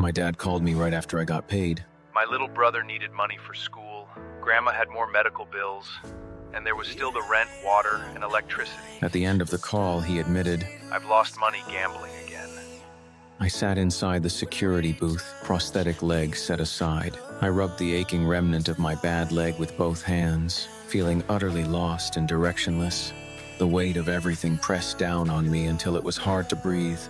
My dad called me right after I got paid. My little brother needed money for school. Grandma had more medical bills. And there was still the rent, water, and electricity. At the end of the call, he admitted, I've lost money gambling again. I sat inside the security booth, prosthetic leg set aside. I rubbed the aching remnant of my bad leg with both hands, feeling utterly lost and directionless. The weight of everything pressed down on me until it was hard to breathe.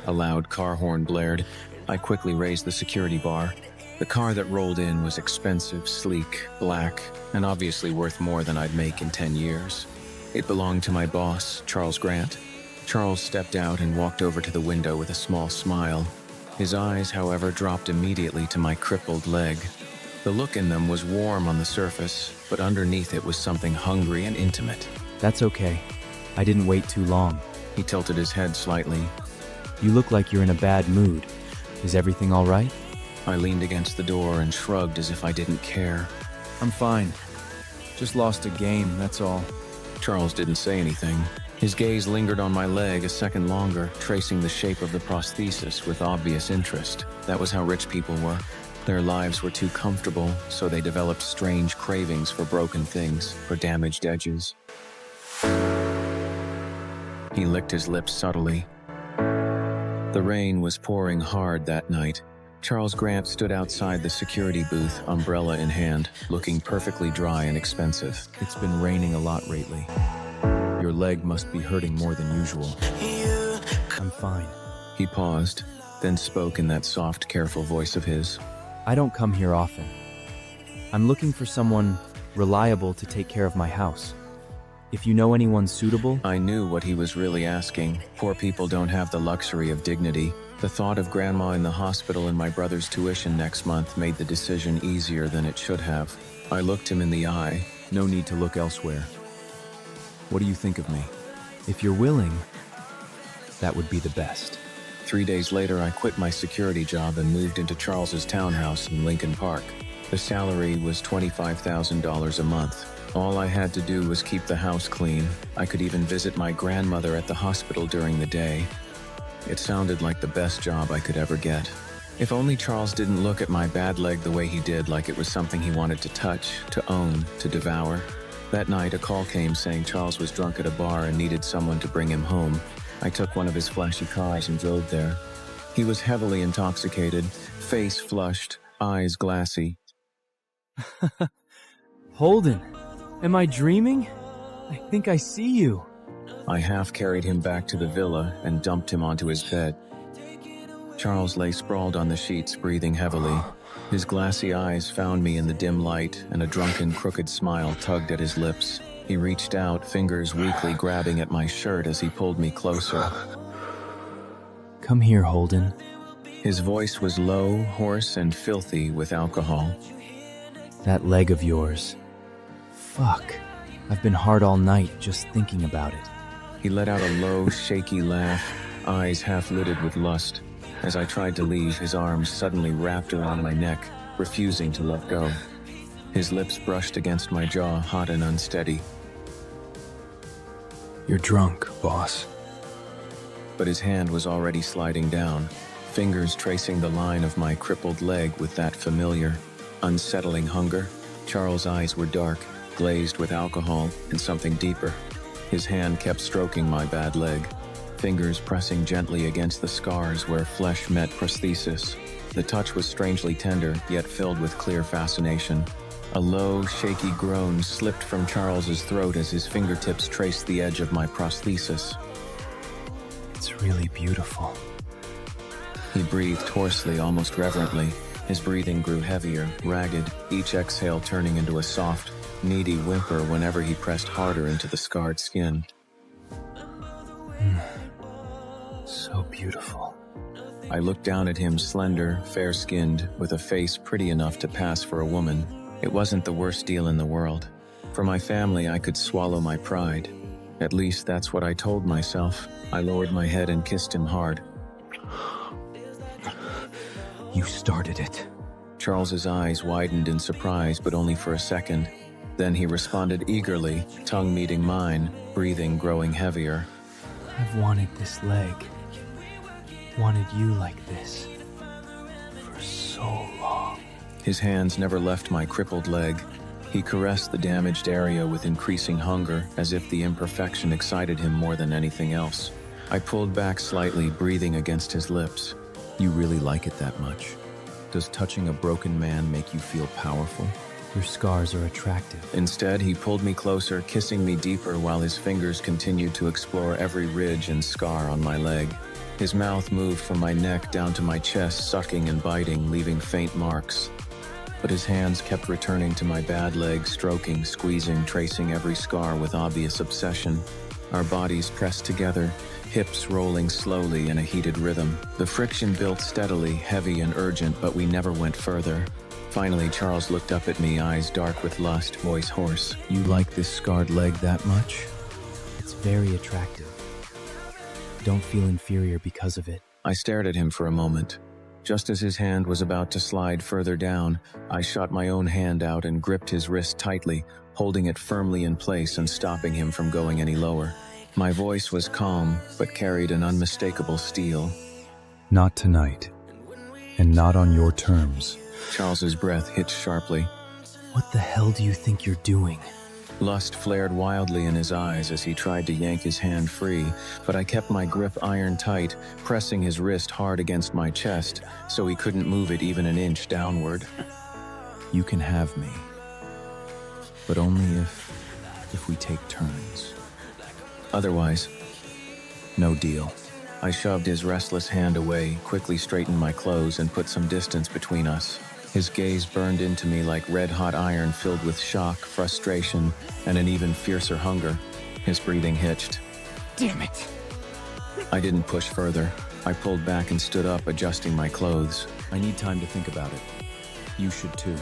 A loud car horn blared. I quickly raised the security bar. The car that rolled in was expensive, sleek, black, and obviously worth more than I'd make in 10 years. It belonged to my boss, Charles Grant. Charles stepped out and walked over to the window with a small smile. His eyes, however, dropped immediately to my crippled leg. The look in them was warm on the surface, but underneath it was something hungry and intimate. That's okay. I didn't wait too long. He tilted his head slightly. You look like you're in a bad mood. Is everything all right? I leaned against the door and shrugged as if I didn't care. I'm fine. Just lost a game, that's all. Charles didn't say anything. His gaze lingered on my leg a second longer, tracing the shape of the prosthesis with obvious interest. That was how rich people were. Their lives were too comfortable, so they developed strange cravings for broken things, for damaged edges. He licked his lips subtly. The rain was pouring hard that night. Charles Grant stood outside the security booth, umbrella in hand, looking perfectly dry and expensive. It's been raining a lot lately. Your leg must be hurting more than usual. I'm fine. He paused, then spoke in that soft, careful voice of his. I don't come here often. I'm looking for someone reliable to take care of my house. If you know anyone suitable... I knew what he was really asking. Poor people don't have the luxury of dignity. The thought of Grandma in the hospital and my brother's tuition next month made the decision easier than it should have. I looked him in the eye. No need to look elsewhere. What do you think of me? If you're willing, that would be the best. 3 days later, I quit my security job and moved into Charles's townhouse in Lincoln Park. The salary was $25,000 a month. All I had to do was keep the house clean. I could even visit my grandmother at the hospital during the day. It sounded like the best job I could ever get. If only Charles didn't look at my bad leg the way he did, like it was something he wanted to touch, to own, to devour. That night, a call came saying Charles was drunk at a bar and needed someone to bring him home. I took one of his flashy cars and drove there. He was heavily intoxicated, face flushed, eyes glassy. Holden, am I dreaming? I think I see you. I half carried him back to the villa and dumped him onto his bed. Charles lay sprawled on the sheets, breathing heavily. His glassy eyes found me in the dim light, and a drunken, crooked smile tugged at his lips. He reached out, fingers weakly grabbing at my shirt as he pulled me closer. Come here, Holden. His voice was low, hoarse, and filthy with alcohol. That leg of yours. Fuck. I've been hard all night just thinking about it. He let out a low, shaky laugh, eyes half-lidded with lust. As I tried to leave, his arms suddenly wrapped around my neck, refusing to let go. His lips brushed against my jaw, hot and unsteady. You're drunk, boss. But his hand was already sliding down, fingers tracing the line of my crippled leg with that familiar, unsettling hunger. Charles' eyes were dark, glazed with alcohol and something deeper. His hand kept stroking my bad leg, fingers pressing gently against the scars where flesh met prosthesis. The touch was strangely tender, yet filled with clear fascination. A low, shaky groan slipped from Charles's throat as his fingertips traced the edge of my prosthesis. It's really beautiful. He breathed hoarsely, almost reverently. His breathing grew heavier, ragged, each exhale turning into a soft, needy whimper whenever he pressed harder into the scarred skin. So beautiful. I looked down at him, slender, fair-skinned, with a face pretty enough to pass for a woman. It wasn't the worst deal in the world. For my family, I could swallow my pride. At least that's what I told myself. I lowered my head and kissed him hard. You started it. Charles's eyes widened in surprise, but only for a second. Then he responded eagerly, tongue meeting mine, breathing growing heavier. I've wanted this leg. Wanted you like this. for so long. His hands never left my crippled leg. He caressed the damaged area with increasing hunger, as if the imperfection excited him more than anything else. I pulled back slightly, breathing against his lips. You really like it that much? Does touching a broken man make you feel powerful? Your scars are attractive. Instead, he pulled me closer, kissing me deeper while his fingers continued to explore every ridge and scar on my leg. His mouth moved from my neck down to my chest, sucking and biting, leaving faint marks. But his hands kept returning to my bad leg, stroking, squeezing, tracing every scar with obvious obsession. Our bodies pressed together, hips rolling slowly in a heated rhythm. The friction built steadily, heavy and urgent, but we never went further. Finally, Charles looked up at me, eyes dark with lust, voice hoarse. You like this scarred leg that much? It's very attractive. Don't feel inferior because of it. I stared at him for a moment. Just as his hand was about to slide further down, I shot my own hand out and gripped his wrist tightly, holding it firmly in place and stopping him from going any lower. My voice was calm, but carried an unmistakable steel. Not tonight. And not on your terms. Charles's breath hitched sharply. What the hell do you think you're doing? Lust flared wildly in his eyes as he tried to yank his hand free, but I kept my grip iron tight, pressing his wrist hard against my chest, so he couldn't move it even an inch downward. You can have me. But only if we take turns. Otherwise, no deal. I shoved his restless hand away, quickly straightened my clothes, and put some distance between us. His gaze burned into me like red-hot iron filled with shock, frustration, and an even fiercer hunger. His breathing hitched. Damn it! I didn't push further. I pulled back and stood up, adjusting my clothes. I need time to think about it. You should too.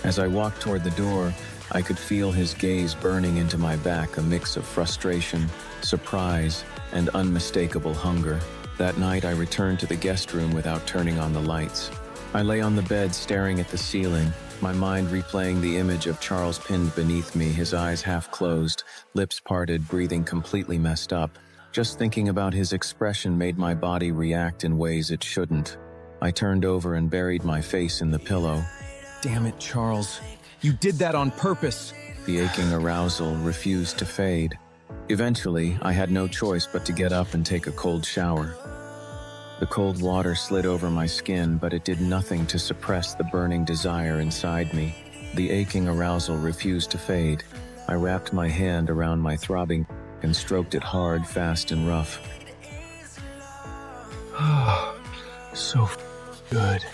As I walked toward the door, I could feel his gaze burning into my back, a mix of frustration, surprise, and unmistakable hunger. That night, I returned to the guest room without turning on the lights. I lay on the bed staring at the ceiling, my mind replaying the image of Charles pinned beneath me, his eyes half closed, lips parted, breathing completely messed up. Just thinking about his expression made my body react in ways it shouldn't. I turned over and buried my face in the pillow. Damn it, Charles. You did that on purpose. The aching arousal refused to fade. Eventually, I had no choice but to get up and take a cold shower. The cold water slid over my skin, but it did nothing to suppress the burning desire inside me. The aching arousal refused to fade. I wrapped my hand around my throbbing and stroked it hard, fast, and rough. So good.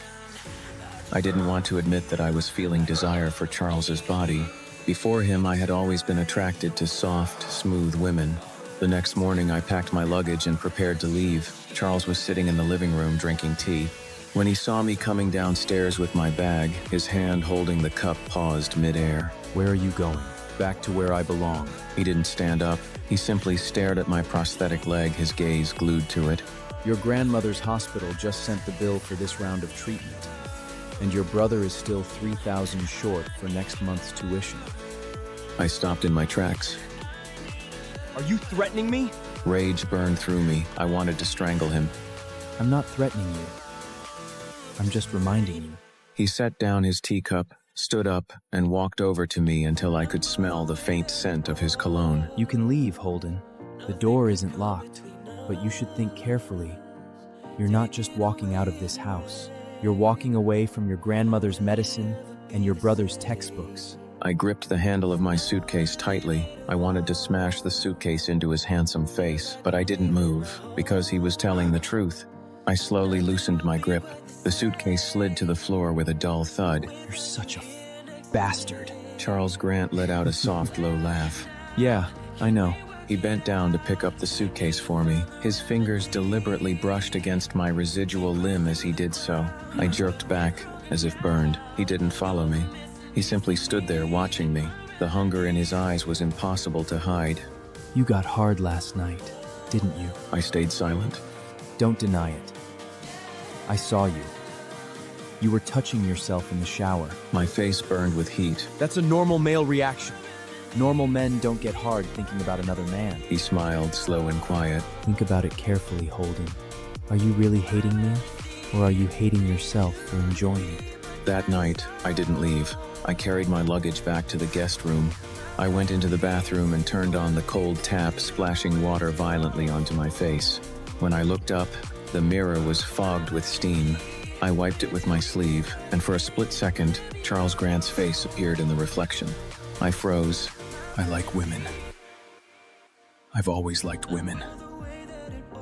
I didn't want to admit that I was feeling desire for Charles's body. Before him, I had always been attracted to soft, smooth women. The next morning, I packed my luggage and prepared to leave. Charles was sitting in the living room drinking tea. When he saw me coming downstairs with my bag, his hand holding the cup paused midair. Where are you going? Back to where I belong. He didn't stand up. He simply stared at my prosthetic leg, his gaze glued to it. Your grandmother's hospital just sent the bill for this round of treatment. And your brother is still $3,000 short for next month's tuition. I stopped in my tracks. Are you threatening me? Rage burned through me. I wanted to strangle him. I'm not threatening you. I'm just reminding you. He set down his teacup, stood up, and walked over to me until I could smell the faint scent of his cologne. You can leave, Holden. The door isn't locked, but you should think carefully. You're not just walking out of this house. You're walking away from your grandmother's medicine and your brother's textbooks. I gripped the handle of my suitcase tightly. I wanted to smash the suitcase into his handsome face, but I didn't move, because he was telling the truth. I slowly loosened my grip. The suitcase slid to the floor with a dull thud. You're such a bastard. Charles Grant let out a soft, low laugh. Yeah, I know. He bent down to pick up the suitcase for me. His fingers deliberately brushed against my residual limb as he did so. I jerked back, as if burned. He didn't follow me. He simply stood there watching me. The hunger in his eyes was impossible to hide. You got hard last night, didn't you? I stayed silent. Don't deny it. I saw you. You were touching yourself in the shower. My face burned with heat. That's a normal male reaction. Normal men don't get hard thinking about another man. He smiled, slow and quiet. Think about it carefully, Holden. Are you really hating me? Or are you hating yourself for enjoying it? That night, I didn't leave. I carried my luggage back to the guest room. I went into the bathroom and turned on the cold tap, splashing water violently onto my face. When I looked up, the mirror was fogged with steam. I wiped it with my sleeve, and for a split second, Charles Grant's face appeared in the reflection. I froze. I like women. I've always liked women.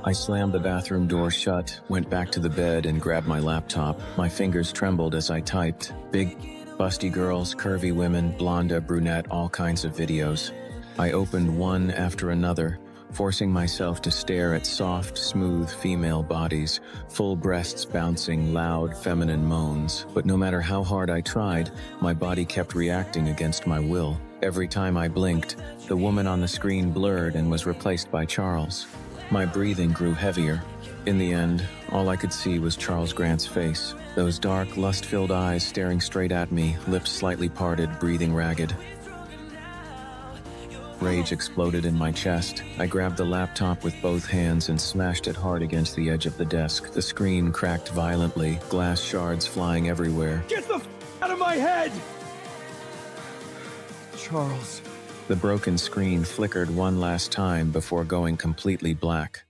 I slammed the bathroom door shut, went back to the bed, and grabbed my laptop. My fingers trembled as I typed. Big, busty girls, curvy women, blonde, brunette, all kinds of videos. I opened one after another, forcing myself to stare at soft, smooth female bodies, full breasts bouncing loud, feminine moans. But no matter how hard I tried, my body kept reacting against my will. Every time I blinked, the woman on the screen blurred and was replaced by Charles. My breathing grew heavier. In the end, all I could see was Charles Grant's face. Those dark, lust-filled eyes staring straight at me, lips slightly parted, breathing ragged. Rage exploded in my chest. I grabbed the laptop with both hands and smashed it hard against the edge of the desk. The screen cracked violently, glass shards flying everywhere. Get the out of my head! Charles. The broken screen flickered one last time before going completely black.